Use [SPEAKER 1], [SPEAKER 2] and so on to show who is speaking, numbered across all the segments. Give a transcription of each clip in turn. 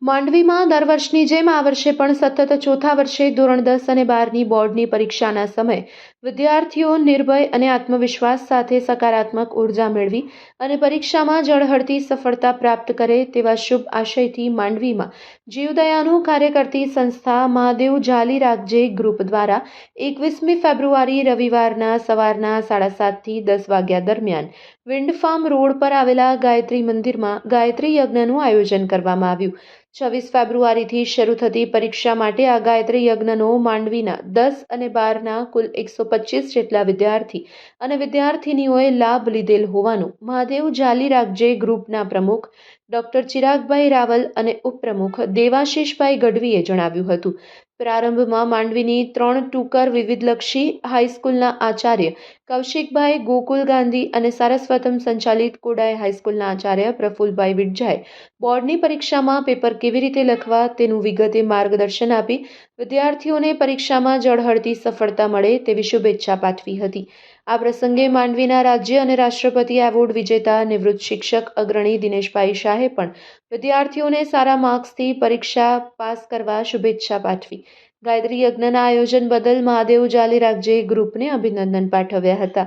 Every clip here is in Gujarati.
[SPEAKER 1] માંડવીમાં દર વર્ષની જેમ આ વર્ષે પણ સતત ચોથા વર્ષે ધોરણ 10 અને 12ની બોર્ડની પરીક્ષાના સમયે વિદ્યાર્થીઓ નિર્ભય અને આત્મવિશ્વાસ સાથે સકારાત્મક ઉર્જા મેળવી અને પરીક્ષામાં ઝળહળતી સફળતા પ્રાપ્ત કરે તેવા શુભ આશયથી માંડવીમાં જીવદયાનું કાર્ય કરતી સંસ્થા મહાદેવ જાલી રાખજે ગ્રુપ દ્વારા 21મી ફેબ્રુઆરી રવિવારના સવારના 7:30થી 10 વાગ્યા દરમિયાન વિન્ડ ફાર્મ રોડ પર આવેલા ગાયત્રી મંદિરમાં ગાયત્રી યજ્ઞનું આયોજન કરવામાં આવ્યું। 26 ફેબ્રુઆરીથી શરૂ થતી પરીક્ષા માટે આ ગાયત્રી યજ્ઞનો માંડવીના 10 અને 12ના કુલ 125 જેટલા વિદ્યાર્થી અને વિદ્યાર્થિનીઓએ લાભ લીધેલ હોવાનું મહાદેવ જાલી રાખજે ગ્રુપના પ્રમુખ ડોક્ટર ચિરાગભાઈ રાવલ અને ઉપપ્રમુખ દેવાશીષભાઈ ગઢવીએ જણાવ્યું હતું। પ્રારંભમાં માંડવીની 3 ટુકર વિવિધલક્ષી હાઈસ્કૂલના આચાર્ય કૌશિકભાઈ ગોકુલ ગાંધી અને સારસ્વતમ સંચાલિત કોડાઈ હાઈસ્કૂલના આચાર્ય પ્રફુલભાઈ વિડજાએ બોર્ડની પરીક્ષામાં પેપર કેવી રીતે લખવા તેનું વિગતે માર્ગદર્શન આપી વિદ્યાર્થીઓને પરીક્ષામાં ઝળહળતી સફળતા મળે તેવી શુભેચ્છા પાઠવી હતી। આ પ્રસંગે માંડવીના રાજ્ય અને રાષ્ટ્રપતિ એવોર્ડ વિજેતા નિવૃત્ત શિક્ષક અગ્રણી દિનેશભાઈ શાહે પણ વિદ્યાર્થીઓને સારા માર્ક્સથી પરીક્ષા પાસ કરવા શુભેચ્છા પાઠવી। ગાયત્રી યજ્ઞના આયોજન બદલ મહાદેવ જાલી રાખજે ગ્રુપને અભિનંદન પાઠવ્યા હતા।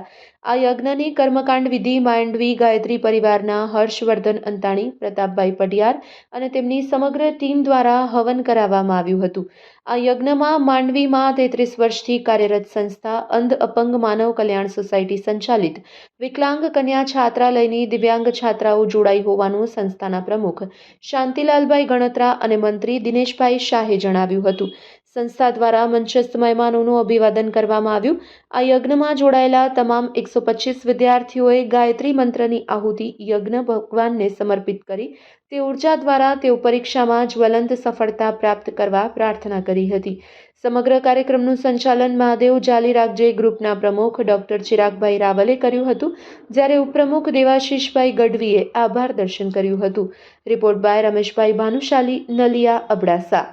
[SPEAKER 1] આ યજ્ઞની કર્મકાંડ વિધિ માંડવી ગાયત્રી પરિવારના હર્ષવર્ધન અંતાણી, પ્રતાપભાઈ પટિયાર અને તેમની સમગ્ર ટીમ દ્વારા હવન કરાવવામાં આવ્યું હતું। આ યજ્ઞમાં માંડવીમાં 33 વર્ષથી કાર્યરત સંસ્થા અંધ અપંગ માનવ કલ્યાણ સોસાયટી સંચાલિત વિકલાંગ કન્યા છાત્રાલયની દિવ્યાંગ છાત્રાઓ જોડાઈ હોવાનું સંસ્થાના પ્રમુખ શાંતિલાલભાઈ ગણત્રા અને મંત્રી દિનેશભાઈ શાહે જણાવ્યું હતું। સંસ્થા દ્વારા મંચસ્થ મહેમાનોનું અભિવાદન કરવામાં આવ્યું। આ યજ્ઞમાં જોડાયેલા તમામ 125 વિદ્યાર્થીઓએ ગાયત્રી મંત્રની આહુતિ યજ્ઞ ભગવાનને સમર્પિત કરી તે ઉર્જા દ્વારા તેઓ પરીક્ષામાં જ્વલંત સફળતા પ્રાપ્ત કરવા પ્રાર્થના કરી હતી। સમગ્ર કાર્યક્રમનું સંચાલન મહાદેવ જાલી રાખજે ગ્રુપના પ્રમુખ ડોક્ટર ચિરાગભાઈ રાવલે કર્યું હતું, જ્યારે ઉપપ્રમુખ દેવાશીષભાઈ ગઢવીએ આભાર દર્શન કર્યું હતું। Report by Rameshbhai Bhanushali, Naliya, Abdasa.